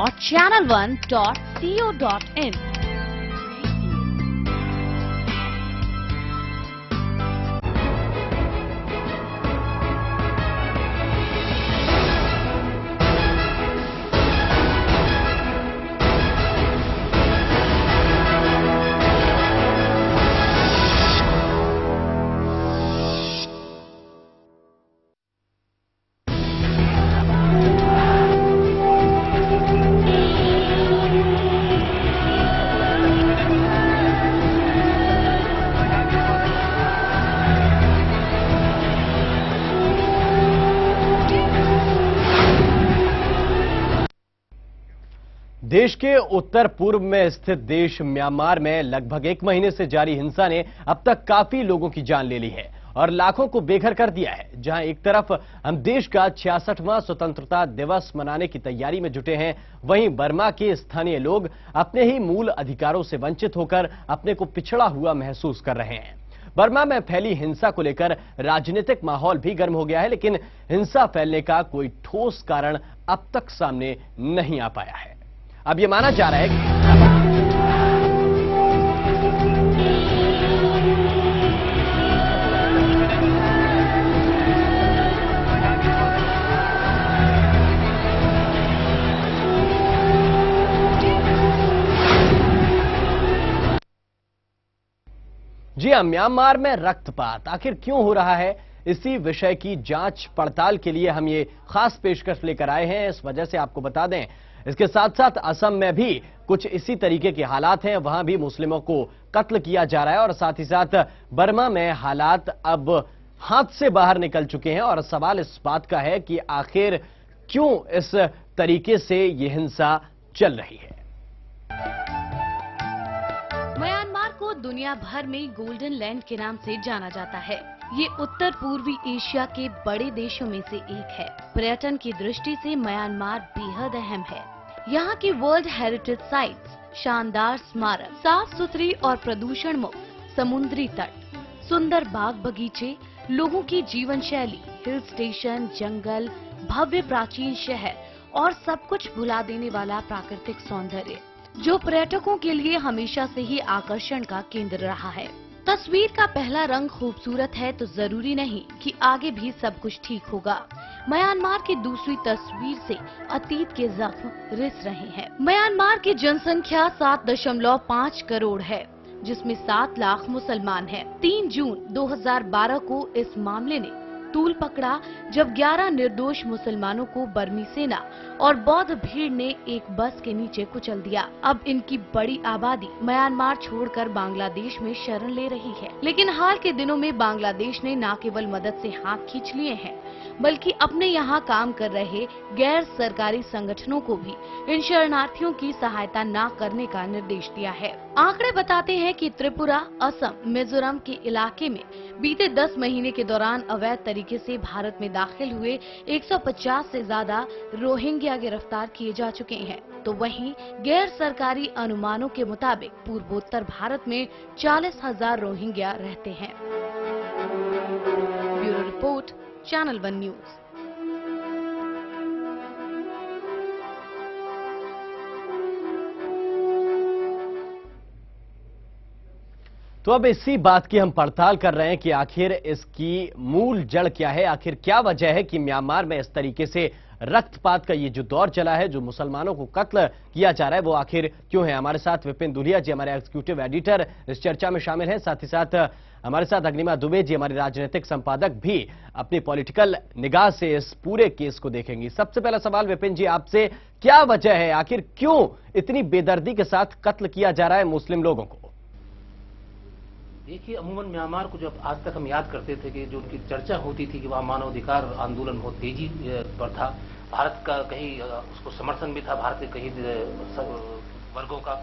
or channel1.co.in. देश के उत्तर पूर्व में स्थित देश म्यांमार में लगभग 1 महीने से जारी हिंसा ने अब तक काफी लोगों की जान ले ली है और लाखों को बेघर कर दिया है। जहां एक तरफ हम देश का 66वां स्वतंत्रता दिवस मनाने की तैयारी में जुटे हैं, वहीं बर्मा के स्थानीय लोग अपने ही मूल अधिकारों से वंचित होकर अपने को पिछड़ा हुआ महसूस कर रहे हैं। बर्मा में फैली हिंसा को लेकर राजनीतिक माहौल भी गर्म हो गया है, लेकिन हिंसा फैलने का कोई ठोस कारण अब तक सामने नहीं आ पाया है। अब यह माना जा रहा है कि जी हां, म्यांमार में रक्तपात आखिर क्यों हो रहा है, इसी विषय की जांच पड़ताल के लिए हम ये खास पेशकश लेकर आए हैं। इस वजह से आपको बता दें, इसके साथ साथ असम में भी कुछ इसी तरीके के हालात हैं, वहां भी मुस्लिमों को कत्ल किया जा रहा है और साथ ही साथ बर्मा में हालात अब हाथ से बाहर निकल चुके हैं और सवाल इस बात का है कि आखिर क्यों इस तरीके से ये हिंसा चल रही है। म्यांमार को दुनिया भर में गोल्डन लैंड के नाम से जाना जाता है। ये उत्तर पूर्वी एशिया के बड़े देशों में से एक है। पर्यटन की दृष्टि से म्यांमार बेहद अहम है। यहाँ की वर्ल्ड हेरिटेज साइट्स, शानदार स्मारक, साफ सुथरी और प्रदूषण मुक्त समुद्री तट, सुंदर बाग बगीचे, लोगों की जीवन शैली, हिल स्टेशन, जंगल, भव्य प्राचीन शहर और सब कुछ भुला देने वाला प्राकृतिक सौंदर्य, जो पर्यटकों के लिए हमेशा से ही आकर्षण का केंद्र रहा है। तस्वीर का पहला रंग खूबसूरत है तो जरूरी नहीं कि आगे भी सब कुछ ठीक होगा। म्यांमार की दूसरी तस्वीर से अतीत के जख्म रिस रहे हैं। म्यांमार की जनसंख्या 7.5 करोड़ है, जिसमें 7 लाख मुसलमान हैं। 3 जून 2012 को इस मामले ने तूल पकड़ा जब 11 निर्दोष मुसलमानों को बर्मी सेना और बौद्ध भीड़ ने एक बस के नीचे कुचल दिया। अब इनकी बड़ी आबादी म्यांमार छोड़कर बांग्लादेश में शरण ले रही है, लेकिन हाल के दिनों में बांग्लादेश ने न केवल मदद से हाथ खींच लिए हैं, बल्कि अपने यहाँ काम कर रहे गैर सरकारी संगठनों को भी इन शरणार्थियों की सहायता न करने का निर्देश दिया है। आंकड़े बताते हैं कि त्रिपुरा, असम, मिजोरम के इलाके में बीते 10 महीने के दौरान अवैध तरीके से भारत में दाखिल हुए 150 से ज्यादा रोहिंग्या गिरफ्तार किए जा चुके हैं। तो वहीं गैर सरकारी अनुमानों के मुताबिक पूर्वोत्तर भारत में 40,000 रोहिंग्या रहते हैं। Bureau report, channel 1 news. तो अब इसी बात की हम पड़ताल कर रहे हैं कि आखिर इसकी मूल जड़ क्या है, आखिर क्या वजह है कि म्यांमार में इस तरीके से रक्तपात का ये जो दौर चला है, जो मुसलमानों को कत्ल किया जा रहा है, वो आखिर क्यों है। हमारे साथ विपिन दुलिया जी, हमारे एग्जीक्यूटिव एडिटर, इस चर्चा में शामिल हैं। साथ ही साथ हमारे साथ अग्निमा दुबे जी, हमारे राजनीतिक संपादक, भी अपनी पॉलिटिकल निगाह से इस पूरे केस को देखेंगी। सबसे पहला सवाल विपिन जी आपसे, क्या वजह है, आखिर क्यों इतनी बेदर्दी के साथ कत्ल किया जा रहा है मुस्लिम लोगों को? देखिए, अमूमन म्यांमार को जब आज तक हम याद करते थे कि जो उनकी चर्चा होती थी कि वहाँ मानवाधिकार आंदोलन बहुत तेजी पर था, भारत का कहीं उसको समर्थन भी था, भारत के कहीं वर्गों का,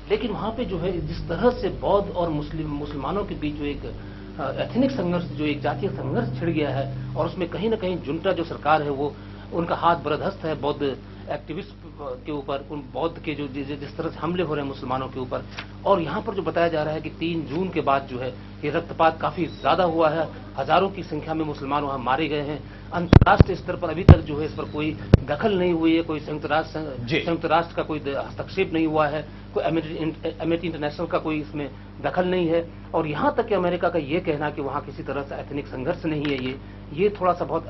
लेकिन वहाँ पे जो है जिस तरह से बौद्ध और मुसलमानों के बीच जो एक एथनिक संघर्ष, जो एक जातीय संघर्ष छिड़ गया है और उसमें कहीं ना कहीं जुंटा जो सरकार है वो उनका हाथ बरदस्त है बौद्ध एक्टिविस्ट के ऊपर, उन बौद्ध के जो जिस तरह से हमले हो रहे हैं मुसलमानों के ऊपर, और यहाँ पर जो बताया जा रहा है कि 3 जून के बाद जो है ये रक्तपात काफी ज्यादा हुआ है, हजारों की संख्या में मुसलमान वहां मारे गए हैं। अंतर्राष्ट्रीय स्तर पर अभी तक जो है इस पर कोई दखल नहीं हुई है, कोई संयुक्त राष्ट्र का कोई हस्तक्षेप नहीं हुआ है, कोई एमिटी इंटरनेशनल का कोई इसमें दखल नहीं है। और यहां तक कि अमेरिका का ये कहना कि वहां किसी तरह से एथनिक संघर्ष नहीं है, ये थोड़ा सा बहुत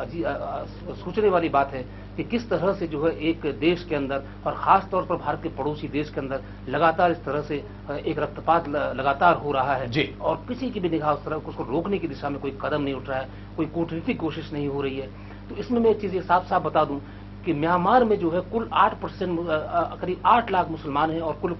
सोचने वाली बात है कि किस तरह से जो है एक देश के अंदर, और खास तौर पर भारत के पड़ोसी देश के अंदर लगातार इस तरह से एक रक्तपात लगातार हो रहा है, और किसी की भी निगाह उस तरह उसको रोकने की दिशा में कोई कदम नहीं उठ रहा है, कोई कूटनीतिक कोशिश नहीं हो रही है। तो इसमें मैं एक चीज साफ साफ बता दूं कि म्यांमार में जो है कुल 8% करीब 8 लाख मुसलमान हैं, और कुल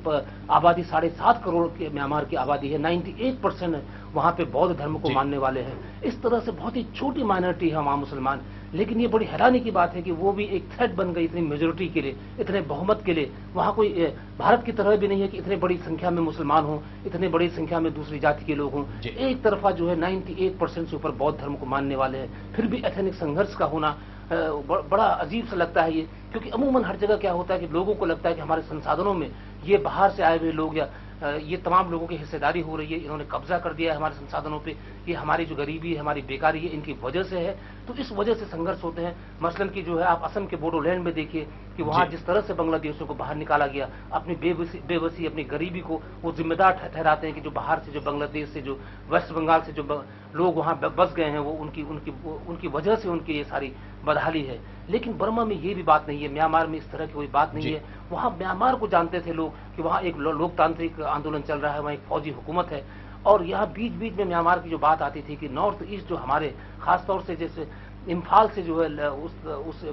आबादी 7.5 करोड़ के म्यांमार की आबादी है। 98% वहां पे बौद्ध धर्म को मानने वाले हैं। इस तरह से बहुत ही छोटी माइनॉरिटी है वहां मुसलमान, लेकिन ये बड़ी हैरानी की बात है कि वो भी एक थ्रेट बन गई इतनी मेजोरिटी के लिए, इतने बहुमत के लिए। वहां कोई भारत की तरह भी नहीं है कि इतने बड़ी संख्या में मुसलमान हों, इतने बड़ी संख्या में दूसरी जाति के लोग हों। एक तरफा जो है 98% से ऊपर बौद्ध धर्म को मानने वाले हैं, फिर भी एथनिक संघर्ष का होना बड़ा अजीब सा लगता है ये, क्योंकि अमूमन हर जगह क्या होता है कि लोगों को लगता है कि हमारे संसाधनों में ये बाहर से आए हुए लोग या ये तमाम लोगों की हिस्सेदारी हो रही है, इन्होंने कब्जा कर दिया है हमारे संसाधनों पे, ये हमारी जो गरीबी है, हमारी बेकारी है, इनकी वजह से है। तो इस वजह से संघर्ष होते हैं। मसलन की जो है आप असम के बोडोलैंड में देखिए कि वहां जिस तरह से बांग्लादेशियों को बाहर निकाला गया, अपनी बेबसी अपनी गरीबी को वो जिम्मेदार ठहराते हैं कि जो बाहर से, जो बांग्लादेश से, जो वेस्ट बंगाल से जो लोग वहां बस गए हैं, वो उनकी वजह से उनकी ये सारी बदहाली है। लेकिन बर्मा में ये भी बात नहीं है, म्यांमार में इस तरह की कोई बात नहीं है। वहां म्यांमार को जानते थे लोग कि वहां एक लोकतांत्रिक आंदोलन चल रहा है, वहां एक फौजी हुकूमत है। और यहाँ बीच बीच में म्यांमार की जो बात आती थी कि नॉर्थ ईस्ट जो हमारे खासतौर से जैसे इम्फाल से जो है उस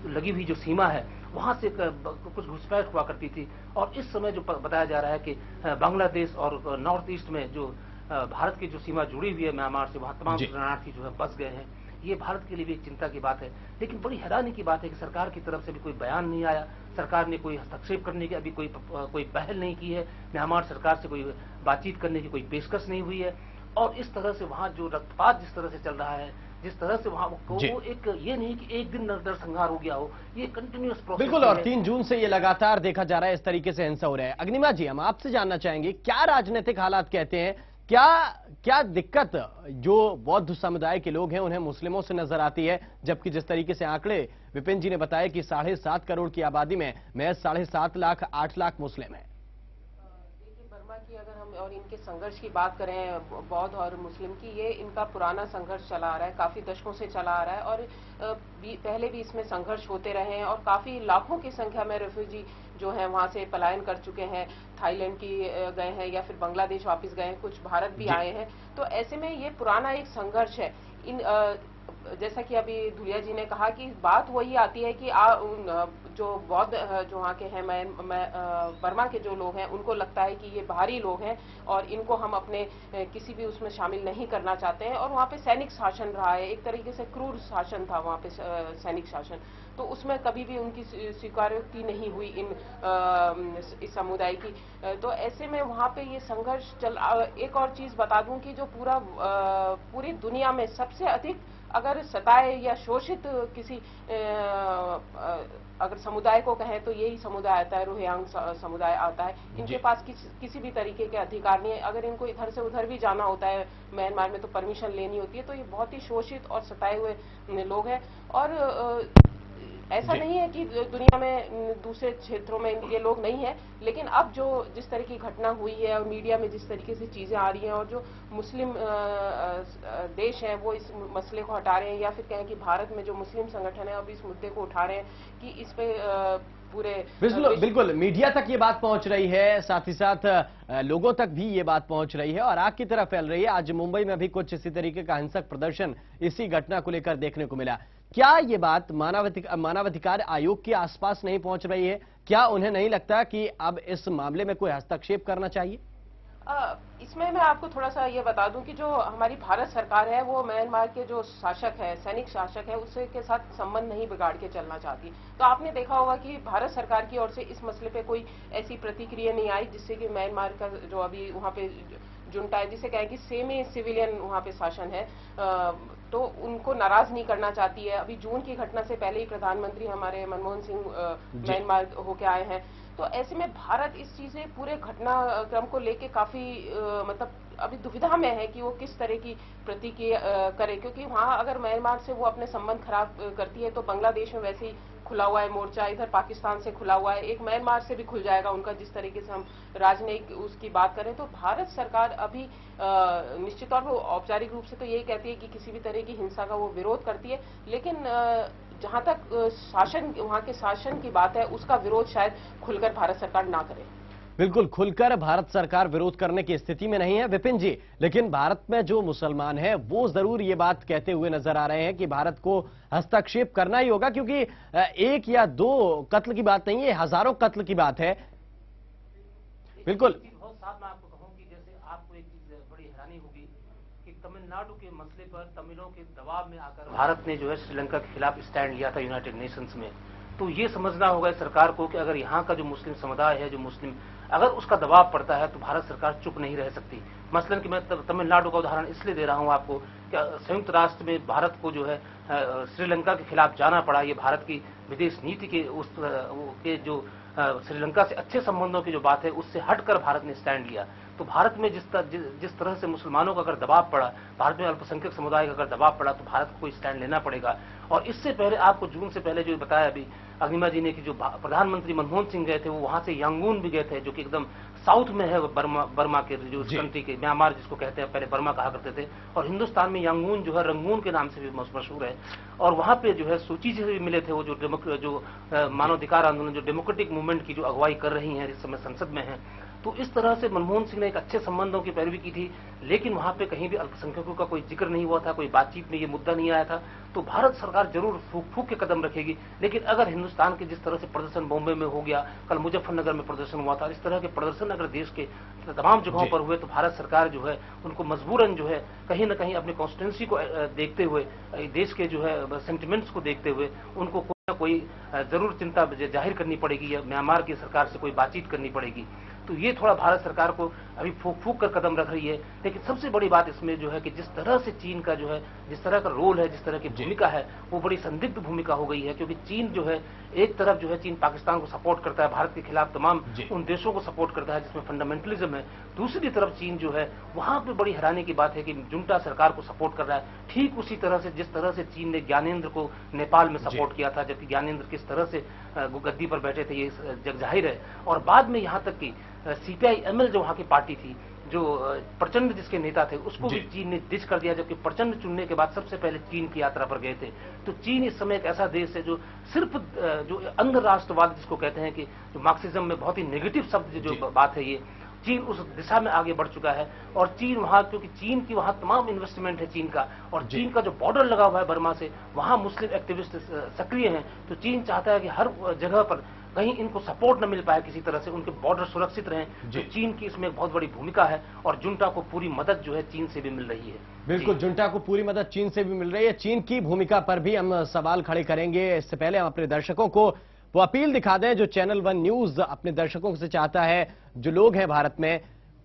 लगी हुई जो सीमा है, वहां से कुछ घुसपैठ हुआ करती थी। और इस समय जो बताया जा रहा है कि बांग्लादेश और नॉर्थ ईस्ट में जो भारत की जो सीमा जुड़ी हुई है म्यांमार से, वहां तमाम शरणार्थी जो है बस गए हैं। ये भारत के लिए भी एक चिंता की बात है। लेकिन बड़ी हैरानी की बात है कि सरकार की तरफ से भी कोई बयान नहीं आया, सरकार ने कोई हस्तक्षेप करने की अभी कोई पहल नहीं की है, म्यांमार सरकार से कोई बातचीत करने की कोई पेशकश नहीं हुई है। और इस तरह से वहां जो रक्तपात जिस तरह से चल रहा है, जिस तरह से वहां वो एक ये नहीं कि एक दिन नरसंहार हो गया हो, ये कंटिन्यूअस प्रोसेस। बिल्कुल, और 3 जून से ये लगातार देखा जा रहा है इस तरीके से हिंसा हो रहा है। अग्निमा जी, हम आपसे जानना चाहेंगे क्या राजनीतिक हालात कहते हैं, क्या दिक्कत जो बौद्ध समुदाय के लोग हैं उन्हें मुस्लिमों से नजर आती है, जबकि जिस तरीके से आंकड़े विपिन जी ने बताया कि 7.5 करोड़ की आबादी में महज 7.5 लाख 8 लाख मुस्लिम हैं। देखिए, बर्मा की अगर हम और इनके संघर्ष की बात करें, बौद्ध और मुस्लिम की, ये इनका पुराना संघर्ष चला आ रहा है, काफी दशकों से चला आ रहा है। और पहले भी इसमें संघर्ष होते रहे हैं, और काफी लाखों की संख्या में रेफ्यूजी जो है वहां से पलायन कर चुके हैं, थाईलैंड की गए हैं या फिर बांग्लादेश वापस गए हैं, कुछ भारत भी आए हैं। तो ऐसे में ये पुराना एक संघर्ष है। जैसा कि अभी धुलिया जी ने कहा कि बात वही आती है कि जो बौद्ध जो वहाँ के हैं, बर्मा के जो लोग हैं, उनको लगता है कि ये बाहरी लोग हैं और इनको हम अपने किसी भी उसमें शामिल नहीं करना चाहते हैं। और वहाँ पे सैनिक शासन रहा है, एक तरीके से क्रूर शासन था वहाँ पे, सैनिक शासन, तो उसमें कभी भी उनकी स्वीकारोक्ति नहीं हुई इस समुदाय की। तो ऐसे में वहाँ पे ये संघर्ष एक और चीज बता दूं कि जो पूरी दुनिया में सबसे अधिक अगर सताए या शोषित किसी अगर समुदाय को कहें तो यही समुदाय आता है, रोहिंग्या समुदाय आता है। इनके पास किसी भी तरीके के अधिकार नहीं है। अगर इनको इधर से उधर भी जाना होता है म्यांमार में तो परमिशन लेनी होती है। तो ये बहुत ही शोषित और सताए हुए लोग हैं। और ऐसा नहीं है कि दुनिया में दूसरे क्षेत्रों में ये लोग नहीं है, लेकिन अब जो जिस तरह की घटना हुई है और मीडिया में जिस तरीके से चीजें आ रही हैं, और जो मुस्लिम देश हैं वो इस मसले को हटा रहे हैं, या फिर कहें कि भारत में जो मुस्लिम संगठन है अब इस मुद्दे को उठा रहे हैं कि इस पे पूरे बिल्कुल मीडिया तक ये बात पहुंच रही है, साथ ही साथ लोगों तक भी ये बात पहुंच रही है और आग की तरह फैल रही है। आज मुंबई में भी कुछ इसी तरीके का हिंसक प्रदर्शन इसी घटना को लेकर देखने को मिला। क्या ये बात मानवाधिकार आयोग के आसपास नहीं पहुंच रही है? क्या उन्हें नहीं लगता कि अब इस मामले में कोई हस्तक्षेप करना चाहिए? इसमें मैं आपको थोड़ा सा ये बता दूं कि जो हमारी भारत सरकार है वो म्यांमार के जो शासक है, सैनिक शासक है, उसके के साथ संबंध नहीं बिगाड़ के चलना चाहती। तो आपने देखा होगा कि भारत सरकार की ओर से इस मसले पे कोई ऐसी प्रतिक्रिया नहीं आई जिससे कि म्यांमार का जो अभी वहाँ पे जुंटा है, जिसे कहें कि सेमी सिविलियन वहां पे शासन है, तो उनको नाराज नहीं करना चाहती है। अभी जून की घटना से पहले ही प्रधानमंत्री हमारे मनमोहन सिंह म्यांमार होके आए हैं। तो ऐसे में भारत इस चीजें पूरे घटनाक्रम को लेके काफी मतलब अभी दुविधा में है कि वो किस तरह की प्रतिक्रिया करे, क्योंकि वहां अगर म्यांमार से वो अपने संबंध खराब करती है तो बांग्लादेश में वैसे ही खुला हुआ है मोर्चा, इधर पाकिस्तान से खुला हुआ है, एक म्यांमार से भी खुल जाएगा उनका, जिस तरीके से हम राजनयिक उसकी बात करें। तो भारत सरकार अभी निश्चित तौर पर औपचारिक रूप से तो यही कहती है कि किसी भी तरह की हिंसा का वो विरोध करती है, लेकिन जहां तक शासन, वहां के शासन की बात है, उसका विरोध शायद खुलकर भारत सरकार ना करे। बिल्कुल खुलकर भारत सरकार विरोध करने की स्थिति में नहीं है विपिन जी, लेकिन भारत में जो मुसलमान हैं वो जरूर ये बात कहते हुए नजर आ रहे हैं कि भारत को हस्तक्षेप करना ही होगा, क्योंकि एक या दो कत्ल की बात नहीं है, हजारों कत्ल की बात है। बिल्कुल बहुत साफ मैं आपको कहूं कि जैसे आपको एक चीज बड़ी हैरानी होगी कि तमिलनाडु के मसले पर तमिलों के दबाव में आकर भारत ने जो है श्रीलंका के खिलाफ स्टैंड लिया था यूनाइटेड नेशंस में। तो ये समझना होगा सरकार को कि अगर यहाँ का जो मुस्लिम समुदाय है, जो मुस्लिम, अगर उसका दबाव पड़ता है तो भारत सरकार चुप नहीं रह सकती। मसलन कि मैं तमिलनाडु का उदाहरण इसलिए दे रहा हूँ आपको कि संयुक्त राष्ट्र में भारत को जो है श्रीलंका के खिलाफ जाना पड़ा। ये भारत की विदेश नीति के जो श्रीलंका से अच्छे संबंधों की जो बात है उससे हटकर भारत ने स्टैंड लिया। तो भारत में जिस तरह से मुसलमानों का अगर दबाव पड़ा, भारत में अल्पसंख्यक समुदाय का अगर दबाव पड़ा, तो भारत को स्टैंड लेना पड़ेगा। और इससे पहले आपको जून से पहले जो बताया अभी अग्निमा जी ने कि जो प्रधानमंत्री मनमोहन सिंह गए थे वो वहां से यांगून भी गए थे, जो कि एकदम साउथ में है बर्मा के जो कंट्री के, म्यांमार जिसको कहते हैं, पहले बर्मा कहा करते थे, और हिंदुस्तान में यांगून जो है रंगून के नाम से भी मशहूर है। और वहां पे जो है सूची से भी मिले थे वो जो मानवाधिकार आंदोलन, जो डेमोक्रेटिक मूवमेंट की जो अगुवाई कर रही है, इस समय संसद में है। तो इस तरह से मनमोहन सिंह ने एक अच्छे संबंधों की पैरवी की थी, लेकिन वहां पे कहीं भी अल्पसंख्यकों का कोई जिक्र नहीं हुआ था, कोई बातचीत में ये मुद्दा नहीं आया था। तो भारत सरकार जरूर फूक फूक के कदम रखेगी, लेकिन अगर हिंदुस्तान के जिस तरह से प्रदर्शन बॉम्बे में हो गया, कल मुजफ्फरनगर में प्रदर्शन हुआ था, इस तरह के प्रदर्शन अगर देश के तमाम जगहों पर हुए तो भारत सरकार जो है उनको मजबूरन जो है कहीं ना कहीं अपनी कॉन्स्टिट्यूंसी को देखते हुए, देश के जो है सेंटिमेंट्स को देखते हुए उनको कोई ना कोई जरूर चिंता जाहिर करनी पड़ेगी, या म्यांमार की सरकार से कोई बातचीत करनी पड़ेगी। तो ये थोड़ा भारत सरकार को अभी फूक फूक कर कदम रख रही है। लेकिन सबसे बड़ी बात इसमें जो है कि जिस तरह से चीन का जो है, जिस तरह का रोल है, जिस तरह की भूमिका है, वो बड़ी संदिग्ध भूमिका हो गई है। क्योंकि चीन जो है, एक तरफ जो है चीन पाकिस्तान को सपोर्ट करता है, भारत के खिलाफ तमाम उन देशों को सपोर्ट करता है जिसमें फंडामेंटलिज्म है। दूसरी तरफ चीन जो है, वहां पे बड़ी हैरानी की बात है कि जुंटा सरकार को सपोर्ट कर रहा है, ठीक उसी तरह से जिस तरह से चीन ने ज्ञानेंद्र को नेपाल में सपोर्ट किया था, जबकि ज्ञानेंद्र किस तरह से गद्दी पर बैठे थे ये जग जाहिर है। और बाद में यहाँ तक कि CPI-ML जो वहां की पार्टी थी, जो प्रचंड जिसके नेता थे, उसको भी चीन ने डिच कर दिया, जबकि प्रचंड चुनने के बाद सबसे पहले चीन की यात्रा पर गए थे। तो चीन इस समय एक ऐसा देश है जो सिर्फ जो अंध राष्ट्रवाद जिसको कहते हैं, कि जो मार्क्सिज्म में बहुत ही नेगेटिव शब्द जो बात है, ये चीन उस दिशा में आगे बढ़ चुका है। और चीन वहां, क्योंकि चीन की वहां तमाम इन्वेस्टमेंट है चीन का, और चीन का जो बॉर्डर लगा हुआ है बर्मा से, वहां मुस्लिम एक्टिविस्ट सक्रिय हैं। तो चीन चाहता है कि हर जगह पर कहीं इनको सपोर्ट न मिल पाए किसी तरह से, उनके बॉर्डर सुरक्षित रहें। तो चीन की इसमें एक बहुत बड़ी भूमिका है, और जुंटा को पूरी मदद जो है चीन से भी मिल रही है। बिल्कुल, जुंटा को पूरी मदद चीन से भी मिल रही है। चीन की भूमिका पर भी हम सवाल खड़े करेंगे। इससे पहले हम अपने दर्शकों को वो अपील दिखा दें जो चैनल वन न्यूज अपने दर्शकों से चाहता है। जो लोग हैं भारत में,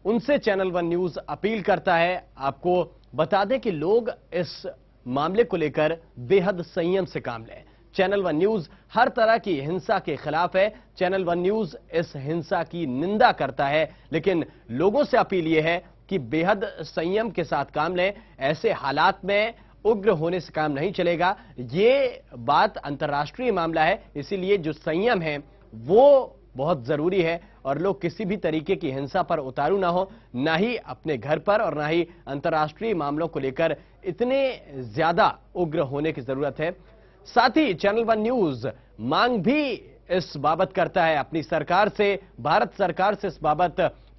उनसे चैनल वन न्यूज अपील करता है। आपको बता दें कि लोग इस मामले को लेकर बेहद संयम से काम लें। चैनल वन न्यूज हर तरह की हिंसा के खिलाफ है। चैनल वन न्यूज इस हिंसा की निंदा करता है, लेकिन लोगों से अपील यह है कि बेहद संयम के साथ काम लें। ऐसे हालात में उग्र होने से काम नहीं चलेगा। ये बात अंतर्राष्ट्रीय मामला है, इसीलिए जो संयम है वो बहुत जरूरी है, और लोग किसी भी तरीके की हिंसा पर उतारू ना हो, ना ही अपने घर पर और ना ही अंतर्राष्ट्रीय मामलों को लेकर इतने ज्यादा उग्र होने की जरूरत है। साथ ही चैनल वन न्यूज मांग भी इस बाबत करता है अपनी सरकार से, भारत सरकार से। इस बाबत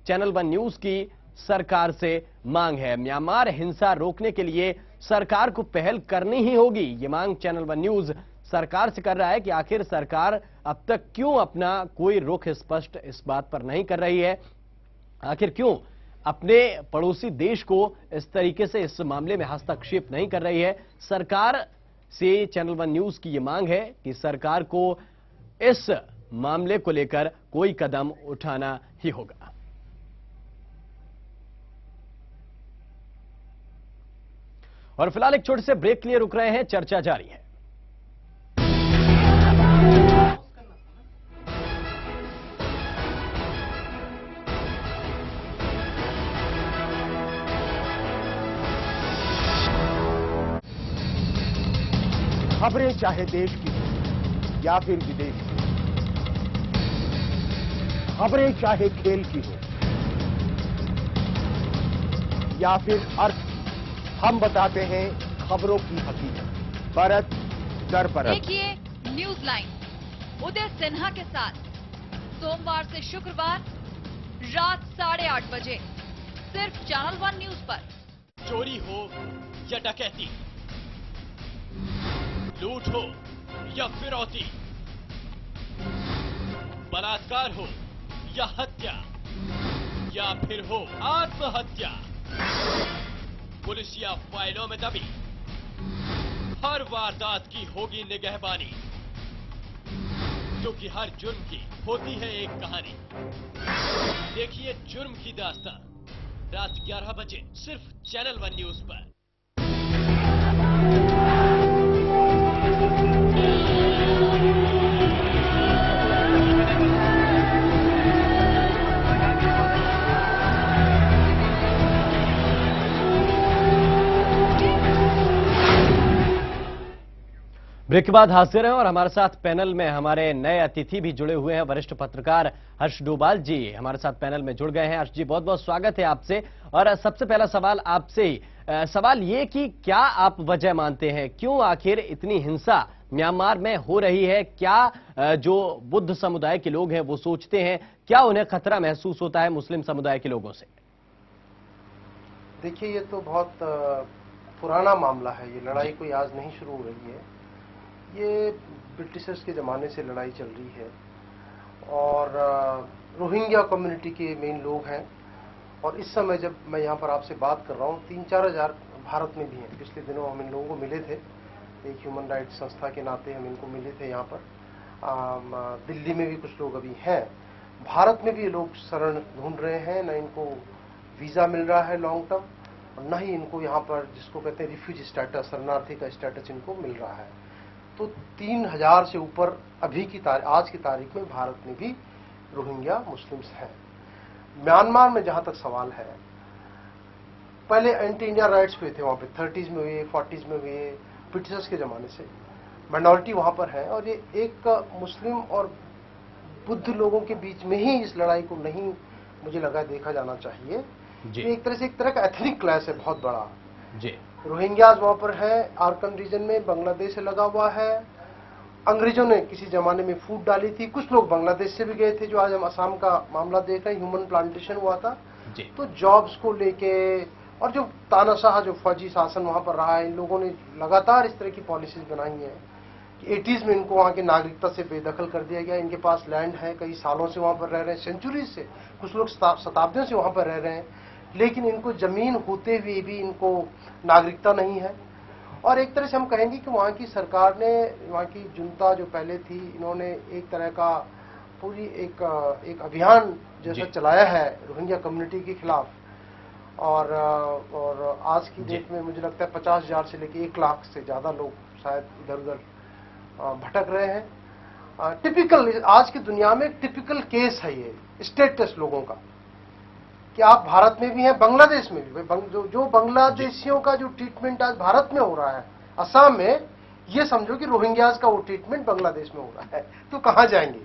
चैनल वन न्यूज की सरकार से मांग है। म्यांमार हिंसा रोकने के लिए सरकार को पहल करनी ही होगी। ये मांग चैनल वन न्यूज सरकार से कर रहा है कि आखिर सरकार अब तक क्यों अपना कोई रुख स्पष्ट इस बात पर नहीं कर रही है। आखिर क्यों अपने पड़ोसी देश को इस तरीके से इस मामले में हस्तक्षेप नहीं कर रही है। सरकार से चैनल वन न्यूज की यह मांग है कि सरकार को इस मामले को लेकर कोई कदम उठाना ही होगा। और फिलहाल एक छोटे से ब्रेक के लिए रुक रहे हैं, चर्चा जारी है। खबरें चाहे देश की हो या फिर विदेश की, खबरें चाहे खेल की हो या फिर अर्थ, हम बताते हैं खबरों की हकीकत, परत दर परत। देखिए न्यूज लाइन उदय सिन्हा के साथ सोमवार से शुक्रवार रात 8:30 बजे सिर्फ चैनल 1 न्यूज पर। चोरी हो या डकैती, लूट हो या फिरौती, बलात्कार हो या हत्या या फिर हो आत्महत्या, पुलिसिया फाइलों में दबी हर वारदात की होगी निगहबानी, क्योंकि हर जुर्म की होती है एक कहानी। देखिए जुर्म की दास्तां रात 11 बजे सिर्फ चैनल 1 न्यूज पर। ब्रेक के बाद हाजिर हैं और हमारे साथ पैनल में हमारे नए अतिथि भी जुड़े हुए हैं। वरिष्ठ पत्रकार हर्ष डोभाल जी हमारे साथ पैनल में जुड़ गए हैं। हर्ष जी, बहुत बहुत स्वागत है आपसे। और सबसे पहला सवाल आपसे ही, सवाल ये कि क्या आप वजह मानते हैं, क्यों आखिर इतनी हिंसा म्यांमार में हो रही है? क्या जो बुद्ध समुदाय के लोग हैं वो सोचते हैं, क्या उन्हें खतरा महसूस होता है मुस्लिम समुदाय के लोगों से? देखिए, ये तो बहुत पुराना मामला है। ये लड़ाई कोई आज नहीं शुरू हो रही है। ये ब्रिटिशर्स के ज़माने से लड़ाई चल रही है और रोहिंग्या कम्युनिटी के मेन लोग हैं। और इस समय जब मैं यहाँ पर आपसे बात कर रहा हूँ, 3-4 हज़ार भारत में भी हैं। पिछले दिनों हम इन लोगों को मिले थे, एक ह्यूमन राइट्स संस्था के नाते हम इनको मिले थे यहाँ पर। दिल्ली में भी कुछ लोग अभी हैं। भारत में भी ये लोग शरण ढूंढ रहे हैं, न इनको वीज़ा मिल रहा है लॉन्ग टर्म, और न ही इनको यहाँ पर जिसको कहते हैं रिफ्यूजी स्टेटस, शरणार्थी का स्टेटस इनको मिल रहा है। तो 3000 से ऊपर अभी की आज की तारीख में भारत में भी रोहिंग्या मुस्लिम्स हैं। म्यांमार में जहां तक सवाल है, पहले एंटी इंडिया राइट्स हुए थे वहां पे, 30s में हुए, 40s में हुए, ब्रिटिशर्स के जमाने से माइनॉरिटी वहां पर है। और ये एक मुस्लिम और बुद्ध लोगों के बीच में ही इस लड़ाई को नहीं, मुझे लगा, देखा जाना चाहिए। एक तरह का एथनिक क्लैश है बहुत बड़ा जी। रोहिंग्याज वहां पर है, आरकन रीजन में, बांग्लादेश से लगा हुआ है। अंग्रेजों ने किसी जमाने में फूट डाली थी, कुछ लोग बांग्लादेश से भी गए थे। जो आज हम असम का मामला देख रहे हैं, ह्यूमन प्लांटेशन हुआ था जी। तो जॉब्स को लेके, और जो तानाशाह जो फौजी शासन वहां पर रहा है, इन लोगों ने लगातार इस तरह की पॉलिसीज बनाई है कि 80s में इनको वहां की नागरिकता से बेदखल कर दिया गया। इनके पास लैंड है, कई सालों से वहां पर रह रहे हैं, सेंचुरीज से, कुछ लोग शताब्दियों से वहां पर रह रहे हैं, लेकिन इनको जमीन होते हुए भी इनको नागरिकता नहीं है। और एक तरह से हम कहेंगे कि वहाँ की सरकार ने, वहाँ की जुनता जो पहले थी, इन्होंने एक तरह का पूरी एक अभियान जैसा चलाया है रोहिंग्या कम्युनिटी के खिलाफ। और आज की डेट में मुझे लगता है 50,000 से लेकर 1 लाख से ज्यादा लोग शायद इधर उधर भटक रहे हैं। टिपिकल, आज की दुनिया में टिपिकल केस है ये स्टेटस लोगों का, कि आप भारत में भी हैं, बांग्लादेश में भी। जो बांग्लादेशियों का जो ट्रीटमेंट आज भारत में हो रहा है, असम में, ये समझो कि रोहिंग्याज का वो ट्रीटमेंट बांग्लादेश में हो रहा है। तो कहां जाएंगे?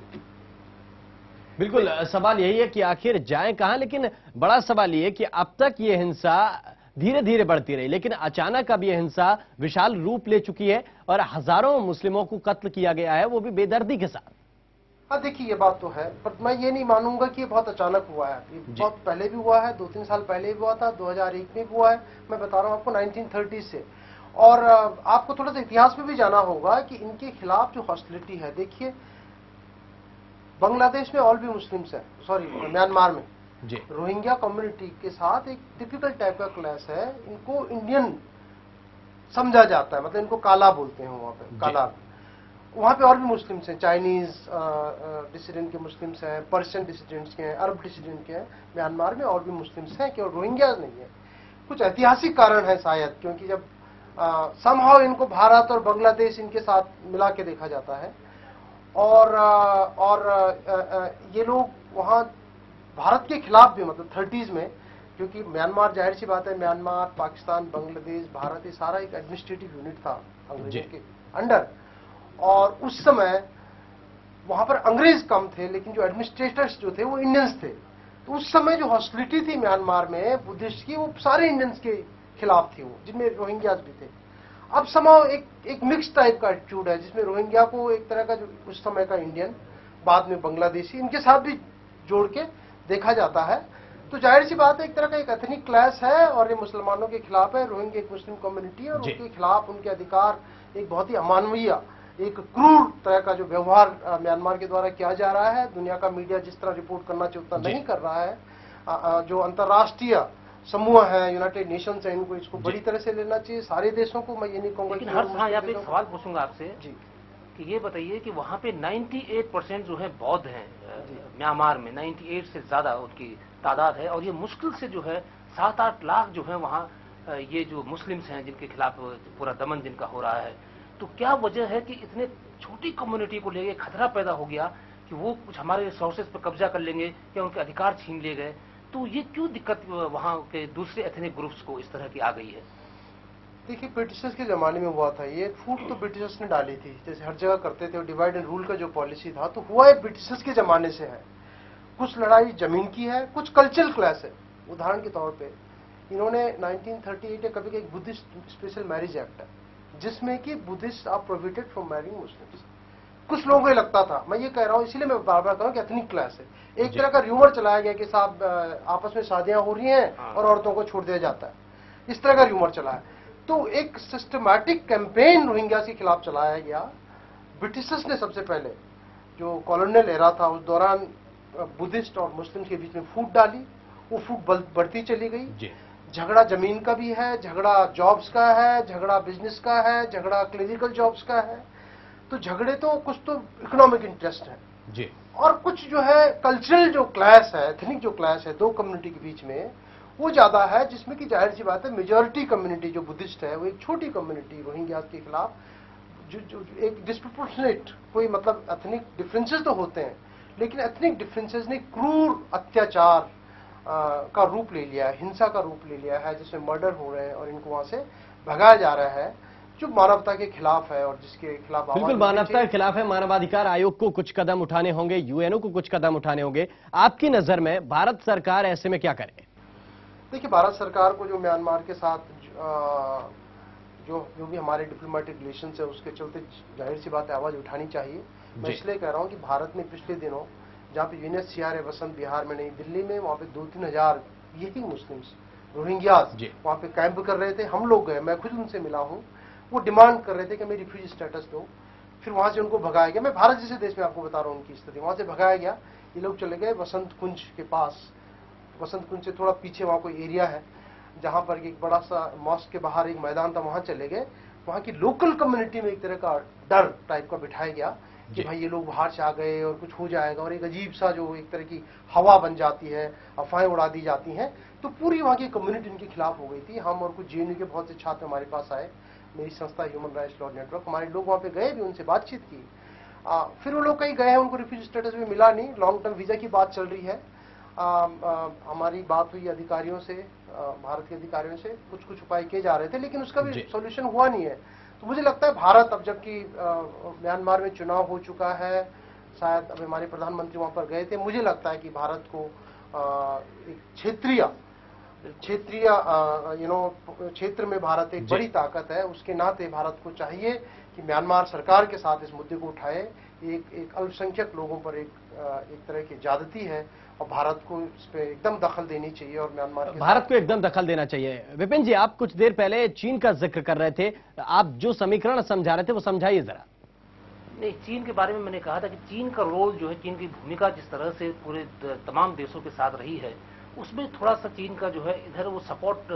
बिल्कुल, सवाल यही है कि आखिर जाएं कहां। लेकिन बड़ा सवाल ये है कि अब तक ये हिंसा धीरे धीरे बढ़ती रही, लेकिन अचानक अब ये हिंसा विशाल रूप ले चुकी है और हजारों मुस्लिमों को कत्ल किया गया है, वो भी बेदर्दी के साथ। हाँ, देखिए, ये बात तो है, पर मैं ये नहीं मानूंगा कि ये बहुत अचानक हुआ है। ये बहुत पहले भी हुआ है, 2-3 साल पहले भी हुआ था, 2001 में भी हुआ है। मैं बता रहा हूँ आपको 1930 से। और आपको थोड़ा सा इतिहास में भी जाना होगा कि इनके खिलाफ जो हॉस्टिलिटी है, देखिए बांग्लादेश में ऑल भी मुस्लिम्स है, सॉरी म्यांमार में जी। रोहिंग्या कम्युनिटी के साथ एक टिपिकल टाइप का क्लैश है। इनको इंडियन समझा जाता है, मतलब इनको काला बोलते हैं वहां पे, काला। वहां पे और भी मुस्लिम्स हैं, चाइनीज डिसिडेंट के मुस्लिम्स हैं, पर्शियन डिसिडेंट्स के हैं, अरब डिसिडेंट के हैं। म्यांमार में और भी मुस्लिम्स हैं, केवल रोहिंग्याज नहीं है। कुछ ऐतिहासिक कारण है शायद, क्योंकि जब समहाउ इनको भारत और बांग्लादेश इनके साथ मिला के देखा जाता है। और ये लोग वहां भारत के खिलाफ भी, मतलब 30s में, क्योंकि म्यांमार, जाहिर सी बात है, म्यांमार, पाकिस्तान, बांग्लादेश, भारत, ये सारा एक एडमिनिस्ट्रेटिव यूनिट था अंग्रेजों के अंडर। और उस समय वहां पर अंग्रेज कम थे, लेकिन जो एडमिनिस्ट्रेटर्स जो थे वो इंडियंस थे। तो उस समय जो हॉस्टिलिटी थी म्यांमार में बुद्धिस्ट की, वो सारे इंडियंस के खिलाफ थी, वो जिनमें रोहिंग्यास भी थे। अब समाव एक मिक्स टाइप का एटीट्यूड है, जिसमें रोहिंग्या को एक तरह का, जो उस समय का इंडियन, बाद में बांग्लादेशी, इनके साथ भी जोड़ के देखा जाता है। तो जाहिर सी बात है, एक तरह का एक एथनिक क्लैश है और ये मुसलमानों के खिलाफ है। रोहिंग्या एक मुस्लिम कम्युनिटी है और उनके खिलाफ, उनके अधिकार, एक बहुत ही अमानवीय, एक क्रूर तरह का जो व्यवहार म्यांमार के द्वारा किया जा रहा है। दुनिया का मीडिया जिस तरह रिपोर्ट करना चाहिए उतना नहीं कर रहा है। जो अंतर्राष्ट्रीय समूह है, यूनाइटेड नेशंस है, इनको इसको बड़ी तरह से लेना चाहिए, सारे देशों को। मैं ये नहीं कहूंगा। लेकिन हर यहाँ पे एक सवाल पूछूंगा आपसे जी, कि ये बताइए कि वहाँ पे 98% जो है बौद्ध हैं म्यांमार में, 98 से ज्यादा उनकी तादाद है, और ये मुश्किल से जो है 7-8 लाख जो है वहाँ ये जो मुस्लिम्स हैं जिनके खिलाफ पूरा दमन जिनका हो रहा है। तो क्या वजह है कि इतने छोटी कम्युनिटी को लेके खतरा पैदा हो गया कि वो कुछ हमारे रिसोर्सेज पर कब्जा कर लेंगे या उनके अधिकार छीन लिए गए? तो ये क्यों दिक्कत वहाँ के दूसरे एथनिक ग्रुप्स को इस तरह की आ गई है? देखिए, ब्रिटिशर्स के जमाने में हुआ था ये। फूट तो ब्रिटिशर्स ने डाली थी, जैसे हर जगह करते थे। डिवाइड एंड रूल का जो पॉलिसी था, तो हुआ एक ब्रिटिशर्स के जमाने से है। कुछ लड़ाई जमीन की है, कुछ कल्चरल क्लैश है। उदाहरण के तौर पे इन्होंने 1938 में कभी एक बुद्धिस्ट स्पेशल मैरिज एक्ट है, जिसमें कि Buddhist are prohibited from marrying Muslims. कुछ लोगों को लगता था, मैं ये कह रहा हूँ, इसीलिए मैं बार बार कह रहा हूँ कि एथनिक क्लैश है। एक तरह का र्यूमर चलाया गया कि साहब आपस में शादियां हो रही हैं और औरतों को छोड़ दिया जाता है, इस तरह का र्यूमर चला है। तो एक सिस्टमैटिक कैंपेन रोहिंग्या के खिलाफ चलाया गया। ब्रिटिशर्स ने सबसे पहले, जो कॉलोनियल एरा था, उस दौरान बुद्धिस्ट और मुस्लिम के बीच में फूट डाली। वो फूट बढ़ती चली गई। झगड़ा जमीन का भी है, झगड़ा जॉब्स का है, झगड़ा बिजनेस का है, झगड़ा क्लिनिकल जॉब्स का है। तो झगड़े तो कुछ तो इकोनॉमिक इंटरेस्ट है जी, और कुछ जो है कल्चरल जो क्लैश है, एथनिक जो क्लैश है दो कम्युनिटी के बीच में, वो ज्यादा है। जिसमें कि जाहिर सी बात है, मेजॉरिटी कम्युनिटी जो बुद्धिस्ट है, वो एक छोटी कम्युनिटी रोहिंग्या के खिलाफ जो एक डिस्प्रोपोर्शनेट, कोई मतलब एथनिक डिफरेंसेस तो होते हैं, लेकिन एथनिक डिफरेंसेस ने क्रूर अत्याचार का रूप ले लिया है, हिंसा का रूप ले लिया है, जिसमें मर्डर हो रहे हैं और इनको वहां से भगाया जा रहा है, जो मानवता के खिलाफ है और जिसके खिलाफ बिल्कुल मानवता के खिलाफ है। मानवाधिकार आयोग को कुछ कदम उठाने होंगे, यूएनओ को कुछ कदम उठाने होंगे। आपकी नजर में भारत सरकार ऐसे में क्या करे? देखिए, भारत सरकार को जो म्यांमार के साथ जो भी हमारे डिप्लोमेटिक रिलेशन है, उसके चलते जाहिर सी बात है आवाज उठानी चाहिए। मैं इसलिए कह रहा हूं कि भारत ने पिछले दिनों, जहां पे यूएनएचसीआर है वसंत बिहार में, नई दिल्ली में, वहां पे 2-3 हजार यही मुस्लिम्स रोहिंग्यास वहां पे कैंप कर रहे थे। हम लोग गए, मैं खुद उनसे मिला हूं। वो डिमांड कर रहे थे कि हमें रिफ्यूजी स्टेटस दो। फिर वहां से उनको भगाया गया। मैं भारत जैसे देश में आपको बता रहा हूं उनकी स्थिति, वहां से भगाया गया। ये लोग चले गए वसंत कुंज के पास, वसंत कुंज से थोड़ा पीछे वहां कोई एरिया है जहां पर एक बड़ा सा मॉस्क के बाहर एक मैदान था, वहां चले गए। वहां की लोकल कम्युनिटी में एक तरह का डर टाइप का बिठाया गया कि भाई ये लोग बाहर से आ गए और कुछ हो जाएगा, और एक अजीब सा जो एक तरह की हवा बन जाती है, अफवाहें उड़ा दी जाती हैं। तो पूरी वहां की कम्युनिटी इनके खिलाफ हो गई थी। हम और कुछ जेएनयू के बहुत से छात्र हमारे पास आए, मेरी संस्था ह्यूमन राइट्स लॉ नेटवर्क, हमारे लोग वहां पे गए भी, उनसे बातचीत की। फिर वो लोग कहीं गए हैं, उनको रिफ्यूजी स्टेटस भी मिला नहीं। लॉन्ग टर्म वीजा की बात चल रही है। हमारी बात हुई अधिकारियों से, भारत के अधिकारियों से, कुछ उपाय किए जा रहे थे, लेकिन उसका भी सॉल्यूशन हुआ नहीं है। तो मुझे लगता है भारत, अब जबकि म्यांमार में चुनाव हो चुका है, शायद अब हमारे प्रधानमंत्री वहां पर गए थे, मुझे लगता है कि भारत को एक क्षेत्र में भारत एक बड़ी ताकत है। उसके नाते भारत को चाहिए कि म्यांमार सरकार के साथ इस मुद्दे को उठाए। एक अल्पसंख्यक लोगों पर एक तरह की ज्यादती है और भारत को इस पे एकदम दखल देनी चाहिए और म्यांमार भारत को एकदम दखल देना चाहिए। विपिन जी, आप कुछ देर पहले चीन का जिक्र कर रहे थे, आप जो समीकरण समझा रहे थे वो समझाइए जरा। नहीं, चीन के बारे में मैंने कहा था कि चीन का रोल जो है, चीन की भूमिका जिस तरह से पूरे तमाम देशों के साथ रही है, उसमें थोड़ा सा चीन का जो है इधर वो सपोर्ट,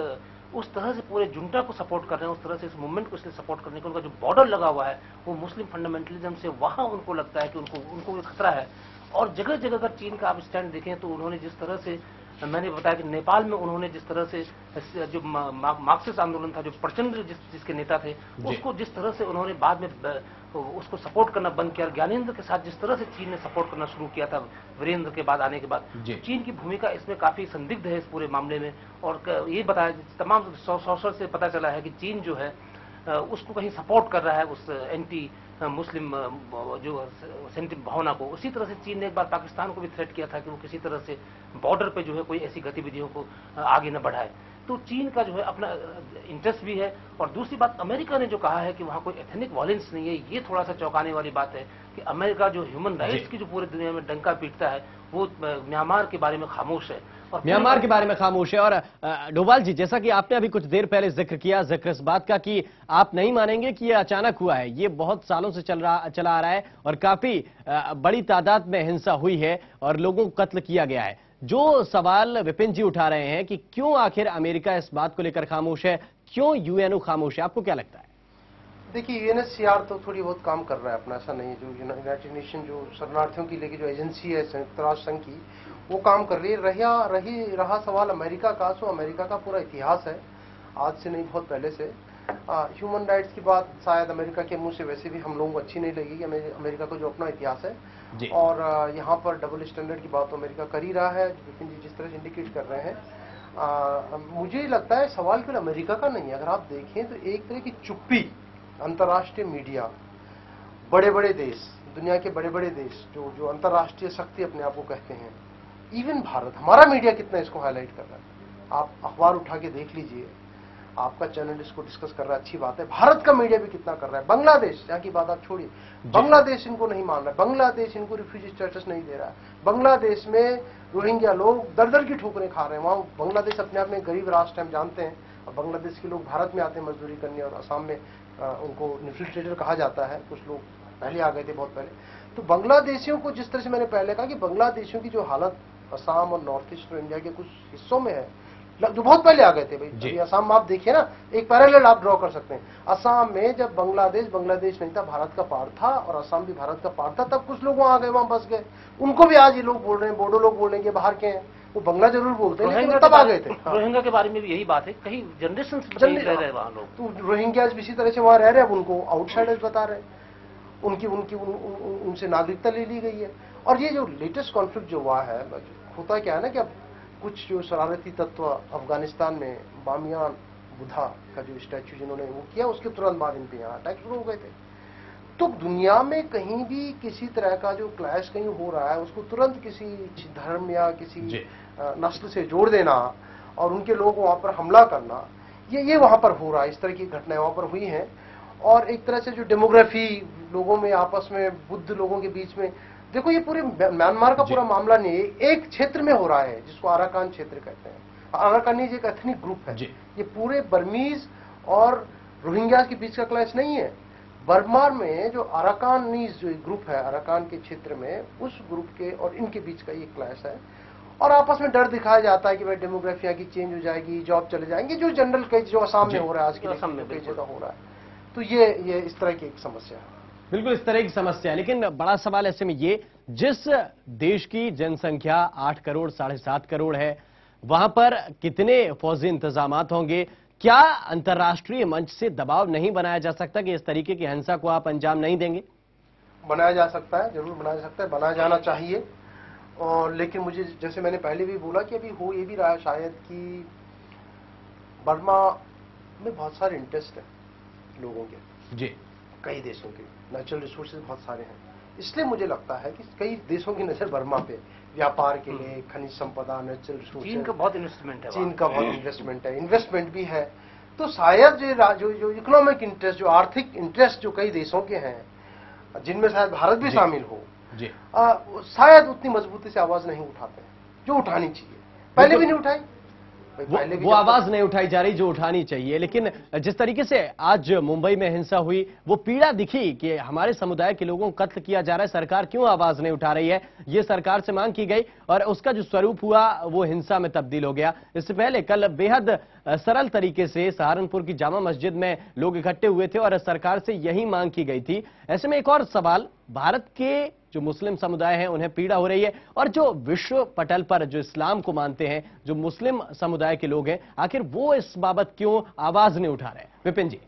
उस तरह से पूरे जुंटा को सपोर्ट कर रहे हैं, उस तरह से इस मूवमेंट को इसलिए सपोर्ट करने का उनका जो बॉर्डर लगा हुआ है वो मुस्लिम फंडामेंटलिज्म से, वहां उनको लगता है कि उनको खतरा है। और जगह जगह अगर चीन का आप स्टैंड देखें तो उन्होंने जिस तरह से, मैंने बताया कि नेपाल में उन्होंने जिस तरह से जो मार्क्सिस्ट आंदोलन था, जो प्रचंड जिसके नेता थे, उसको जिस तरह से उन्होंने बाद में उसको सपोर्ट करना बंद किया, ज्ञानेंद्र के साथ जिस तरह से चीन ने सपोर्ट करना शुरू किया था वीरेंद्र के बाद आने के बाद, चीन की भूमिका इसमें काफी संदिग्ध है इस पूरे मामले में। और ये बताया, तमाम सोर्सेस से पता चला है कि चीन जो है उसको कहीं सपोर्ट कर रहा है, उस एंटी मुस्लिम जो सेंटिमेंट भावना को। उसी तरह से चीन ने एक बार पाकिस्तान को भी थ्रेट किया था कि वो किसी तरह से बॉर्डर पे जो है कोई ऐसी गतिविधियों को आगे न बढ़ाए। तो चीन का जो है अपना इंटरेस्ट भी है। और दूसरी बात, अमेरिका ने जो कहा है कि वहां कोई एथनिक वायलेंस नहीं है, ये थोड़ा सा चौंकाने वाली बात है कि अमेरिका जो ह्यूमन राइट्स की जो पूरी दुनिया में डंका पीटता है, वो म्यांमार के बारे में खामोश है। म्यांमार के बारे में खामोश है। और डोभाल जी, जैसा कि आपने अभी कुछ देर पहले जिक्र इस बात का कि आप नहीं मानेंगे कि ये अचानक हुआ है, ये बहुत सालों से चला आ रहा है और काफी बड़ी तादाद में हिंसा हुई है और लोगों को कत्ल किया गया है। जो सवाल विपिन जी उठा रहे हैं कि क्यों आखिर अमेरिका इस बात को लेकर खामोश है, क्यों यूएनओ खामोश है, आपको क्या लगता है? देखिए, यूएनएचसीआर तो थोड़ी बहुत काम कर रहा है अपना, ऐसा नहीं है। जो यूनाइटेड नेशन जो शरणार्थियों की लेके जो एजेंसी है संयुक्त राष्ट्र संघ की, वो काम कर रही है। रहा सवाल अमेरिका का, सो अमेरिका का पूरा इतिहास है, आज से नहीं बहुत पहले से। ह्यूमन राइट्स की बात शायद अमेरिका के मुंह से वैसे भी हम लोगों को अच्छी नहीं लगेगी, अमेरिका का जो अपना इतिहास है। और यहाँ पर डबल स्टैंडर्ड की बात तो अमेरिका कर ही रहा है, विपिन जी जिस तरह से इंडिकेट कर रहे हैं। मुझे लगता है सवाल केवल अमेरिका का नहीं है। अगर आप देखें तो एक तरह की चुप्पी अंतर्राष्ट्रीय मीडिया, बड़े बड़े देश, दुनिया के बड़े बड़े देश जो अंतर्राष्ट्रीय शक्ति अपने आप को कहते हैं, इवन भारत, हमारा मीडिया कितना इसको हाईलाइट कर रहा है। आप अखबार उठा के देख लीजिए, आपका चैनल इसको डिस्कस कर रहा है, अच्छी बात है। भारत का मीडिया भी कितना कर रहा है। बांग्लादेश, यहाँ की बात आप छोड़िए, बांग्लादेश इनको नहीं मान रहा है, बांग्लादेश इनको रिफ्यूजी स्टेटस नहीं दे रहा है। बांग्लादेश में रोहिंग्या लोग दर दर की ठोकरें खा रहे हैं। वहाँ बांग्लादेश अपने आप में गरीब राष्ट्र हम जानते हैं, और बांग्लादेश के लोग भारत में आते हैं मजदूरी करने, और असम में उनको इन्फिल्ट्रेटर कहा जाता है। कुछ लोग पहले आ गए थे, बहुत पहले। तो बांग्लादेशियों को, जिस तरह से मैंने पहले कहा कि बांग्लादेशियों की जो हालत असम और नॉर्थ ईस्ट इंडिया के कुछ हिस्सों में है, जो बहुत पहले आ गए थे भाई। असम आप देखिए ना, एक पैरेलल आप ड्रॉ कर सकते हैं। असम में जब बांग्लादेश नहीं था, भारत का पार्ट था, और असम भी भारत का पार्ट था, तब कुछ लोग वहां आ गए, वहां बस गए। उनको भी आज ये लोग बोल रहे हैं, बोडो लोग बोलेंगे बाहर के हैं, वो बंगला जरूर बोलते हैं, लेकिन तब आ गए थे। रोहिंग्या के बारे में भी यही बात है, कहीं जनरेशन रह रहे वहां लोग। तो रोहिंग्या इसी तरह से वहां रह रहे हैं, उनको आउटसाइडर्स बता रहे हैं, उनसे नागरिकता ले ली गई है। और ये जो लेटेस्ट कॉन्फ्लिक्ट जो हुआ है, होता क्या है ना कि अब कुछ जो शरारती तत्व अफगानिस्तान में बामियान बुद्धा का जो स्टैच्यू जिन्होंने वो किया, उसके तुरंत बाद इन पे यहाँ अटैक शुरू हो गए थे। तो दुनिया में कहीं भी किसी तरह का जो क्लैश कहीं हो रहा है, उसको तुरंत किसी धर्म या किसी नस्ल से जोड़ देना और उनके लोग वहां पर हमला करना, ये वहां पर हो रहा है। इस तरह की घटनाएं वहां पर हुई हैं। और एक तरह से जो डेमोग्राफी लोगों में आपस में, बुद्ध लोगों के बीच में, देखो ये पूरे म्यांमार का पूरा मामला नहीं है, एक क्षेत्र में हो रहा है जिसको अराकान क्षेत्र कहते हैं। अराकानीज एक एथनिक ग्रुप है, ये पूरे बर्मीज और रोहिंग्या के बीच का क्लैश नहीं है। बर्मा में जो अराकानीज जो ग्रुप है, अराकान के क्षेत्र में, उस ग्रुप के और इनके बीच का ये क्लैश है। और आपस में डर दिखाया जाता है कि भाई डेमोग्राफी यहाँ की चेंज हो जाएगी, जॉब चले जाएंगे, जो जनरल कई जो असम में हो रहा है, आज के असम में कई जगह हो रहा है। तो ये इस तरह की एक समस्या है, बिल्कुल इस तरह की समस्या है। लेकिन बड़ा सवाल ऐसे में ये, जिस देश की जनसंख्या 8 करोड़ 7.5 करोड़ है, वहां पर कितने फौजी इंतजामात होंगे? क्या अंतर्राष्ट्रीय मंच से दबाव नहीं बनाया जा सकता कि इस तरीके की हिंसा को आप अंजाम नहीं देंगे? बनाया जा सकता है, जरूर बनाया जा सकता है, बनाया जाना चाहिए। और लेकिन मुझे, जैसे मैंने पहले भी बोला कि अभी हो ये भी रहा है शायद कि बर्मा में बहुत सारे इंटरेस्ट है लोगों के, जी, कई देशों के नेचुरल रिसोर्सेज बहुत सारे हैं। इसलिए मुझे लगता है कि कई देशों की नजर बर्मा पे, व्यापार के लिए, खनिज संपदा, नेचुरल रिसोर्सेज। चीन का बहुत इन्वेस्टमेंट है, चीन का बहुत इन्वेस्टमेंट भी है। तो शायद जो इकोनॉमिक इंटरेस्ट, जो आर्थिक इंटरेस्ट जो कई देशों के हैं, जिनमें शायद भारत भी शामिल हो, शायद उतनी मजबूती से आवाज नहीं उठाते हैं जो उठानी चाहिए। पहले भी नहीं उठाई, वो आवाज नहीं उठाई जा रही जो उठानी चाहिए। लेकिन जिस तरीके से आज मुंबई में हिंसा हुई, वो पीड़ा दिखी कि हमारे समुदाय के लोगों को कत्ल किया जा रहा है, सरकार क्यों आवाज नहीं उठा रही है, ये सरकार से मांग की गई और उसका जो स्वरूप हुआ वो हिंसा में तब्दील हो गया। इससे पहले कल बेहद सरल तरीके से सहारनपुर की जामा मस्जिद में लोग इकट्ठे हुए थे और सरकार से यही मांग की गई थी। ऐसे में एक और सवाल, भारत के जो मुस्लिम समुदाय है उन्हें पीड़ा हो रही है, और जो विश्व पटल पर जो इस्लाम को मानते हैं, जो मुस्लिम समुदाय के लोग हैं, आखिर वो इस बाबत क्यों आवाज नहीं उठा रहे? विपिन जी।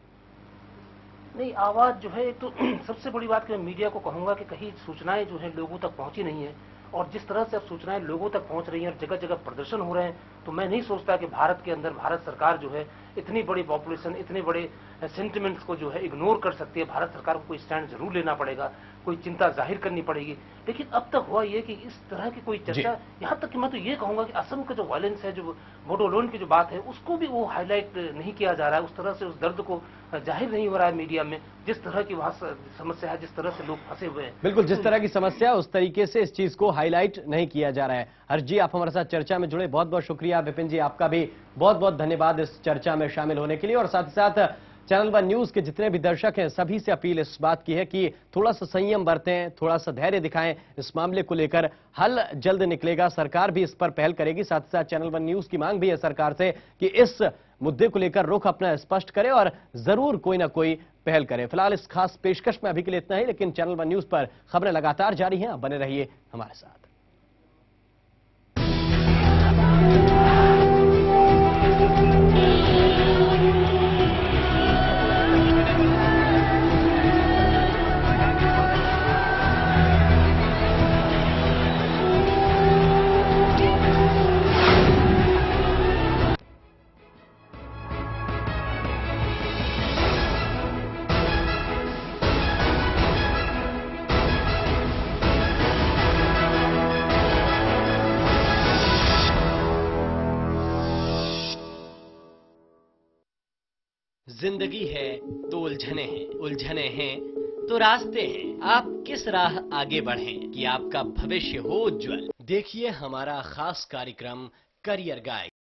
नहीं, आवाज जो है, तो सबसे बड़ी बात कि मैं मीडिया को कहूंगा कि कहीं सूचनाएं जो है लोगों तक पहुंची नहीं है, और जिस तरह से अब सूचनाएं लोगों तक पहुंच रही हैं और जगह जगह प्रदर्शन हो रहे हैं, तो मैं नहीं सोचता कि भारत के अंदर भारत सरकार जो है इतनी बड़ी पॉपुलेशन, इतने बड़े सेंटिमेंट्स को जो है इग्नोर कर सकती है। भारत सरकार को कोई स्टैंड जरूर लेना पड़ेगा, कोई चिंता जाहिर करनी पड़ेगी। लेकिन अब तक हुआ ये कि इस तरह की कोई चर्चा, यहां तक कि मैं तो ये कहूंगा कि असम का जो वायलेंस है, जो बोडोलैंड की जो बात है, उसको भी वो हाईलाइट नहीं किया जा रहा है। उस तरह से उस दर्द को जाहिर नहीं हो रहा है मीडिया में, जिस तरह की वहां समस्या है, जिस तरह से लोग फंसे हुए हैं। बिल्कुल, जिस तरह की समस्या उस तरीके से इस चीज को हाईलाइट नहीं किया जा रहा है। हर्ष जी, आप हमारे साथ चर्चा में जुड़े, बहुत बहुत शुक्रिया। विपिन जी, आपका भी बहुत बहुत धन्यवाद इस चर्चा में शामिल होने के लिए। और साथ ही साथ चैनल वन न्यूज के जितने भी दर्शक हैं, सभी से अपील इस बात की है कि थोड़ा सा संयम बरतें, थोड़ा सा धैर्य दिखाएं। इस मामले को लेकर हल जल्द निकलेगा, सरकार भी इस पर पहल करेगी। साथ ही साथ चैनल वन न्यूज की मांग भी है सरकार से कि इस मुद्दे को लेकर रुख अपना स्पष्ट करे और जरूर कोई ना कोई पहल करे। फिलहाल इस खास पेशकश में अभी के लिए इतना ही, लेकिन चैनल वन न्यूज पर खबरें लगातार जारी हैं, बने रहिए हमारे साथ। जिंदगी है तो उलझने हैं तो रास्ते हैं। आप किस राह आगे बढ़ें कि आपका भविष्य हो उज्जवल। देखिए हमारा खास कार्यक्रम करियर गाइड।